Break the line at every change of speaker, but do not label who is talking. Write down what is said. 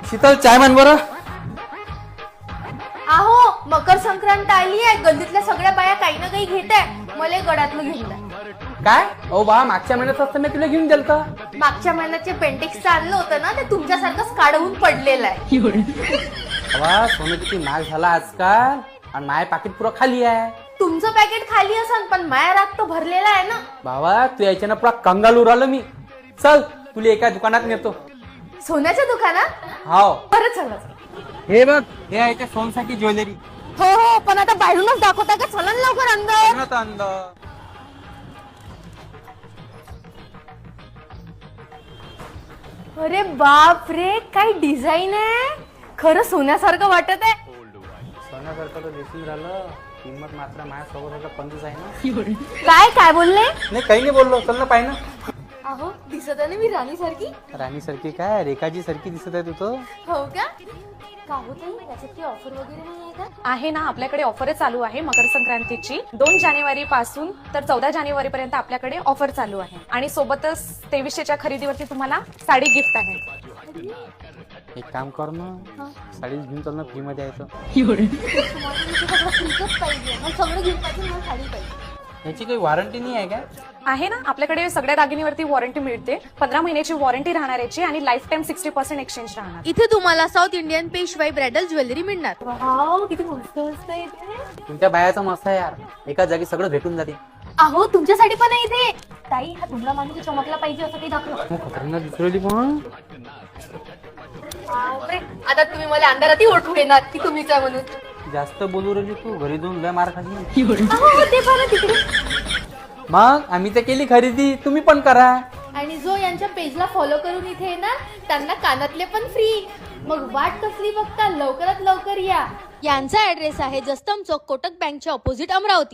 शीतल चाय मान बरं.
आहो मकर संक्रांत आली आहे, गल्लीतल्या सगळ्या बाया काही ना काही घेत आहे, मला गळ्यातलं घेऊन द्या.
काय ओ बा मागच्या महिन्यात असताना तुला घेऊन दिलत.
मागच्या महिन्याचे पेंटिक्स आणलं होतं ना, ते तुमच्यासारखंच काढवून पडलेलं आहे.
बाबा सोनं किती महाग झाला आजकाल आणि माय पाकिट पुरं खाली आहे.
तुमचं पॅकेट खाली असन पण माया राग तो भरलेला आहे ना.
बाबा तू याच्यानं पुरा कंगाल उरालो मी. चल तुला एका दुकानात नेतो.
सोन्याच्या दुकानात?
हाव
बरं चला.
हे बघ हे आहे त्या सोनसाठी ज्वेलरी.
हो हो, पण आता बाहेरूनच दाखवता का? चला ना लवकर अंदर. अरे बाप रे, काय डिझाईन आहे, खरं सोन्यासारखं वाटत आहे.
सोन्यासारखं तर दिसून राहिलं, किंमत मात्र माझ्यासोबत कंजूस आहे ना.
काय काय बोलले?
नाही काही नाही बोललो. चल ना पाय ना.
अहो दिसत आहे ना मी राणी सारखी.
राणी सारखी काय रेखाजी सारखी दिसत आहे तू तर.
हो का? का होत त्याच्यात काही ऑफर वगैरे नाही आहे का?
आहे ना, आपल्याकडे ऑफर चालू आहे मकर संक्रांतीची. 2 जानेवारी पासून तर 14 जानेवारी पर्यंत आपल्याकडे ऑफर चालू आहे आणि सोबतच 2300च्या खरेदीवरती तुम्हाला साडी गिफ्ट आहे.
एक काम कर ना, साडीच घेऊन चल ना, फ्री मध्ये यायचं.
पाहिजे मग सगळं घेऊन पाहिजे, मला साडी पाहिजे.
याची काही वॉरंटी नाही आहे का?
आहे ना, आपल्याकडे सगळ्या दागिन्यावरती वॉरंटी मिळते. 15 महिन्याची वॉरंटी राहणार याची आणि लाईफ टाइम 60% एक्सचेंज राहणार.
इथे तुम्हाला साऊथ इंडियन पेशवाई ब्रायडल ज्वेलरी मिळणार. वाव किती मस्त मस्त आहे इथे.
तुमच्या बायाचं मस्त आहे यार, एका जागी सगळं भेटून जाते.
अहो तुमच्यासाठी पण आहे इथे. ताई हा धुंगळा माणूस चमकला पाहिजे असं काही दाखव.
मग खतरनाक दिसली पण.
बापरे, आता तुम्ही मला अंधारातही ओळखू येणार की तुम्हीच आहे म्हणून.
जास्त बोलू राहिली तू, घरी जाऊन लय मार खाली.
अहो, ते बरं तिकडे.
मग आम्ही तर केली खरेदी, तुम्ही पण करा.
आणि जो यांच्या पेजला फॉलो करून इथे येणार त्यांना कानातले पण फ्री. मग वाट कसली बघता, लवकरात लवकर या. यांचा ऍड्रेस आहे जस्तम चौक, कोटक बँकच्या ऑपोजिट, अमरावती.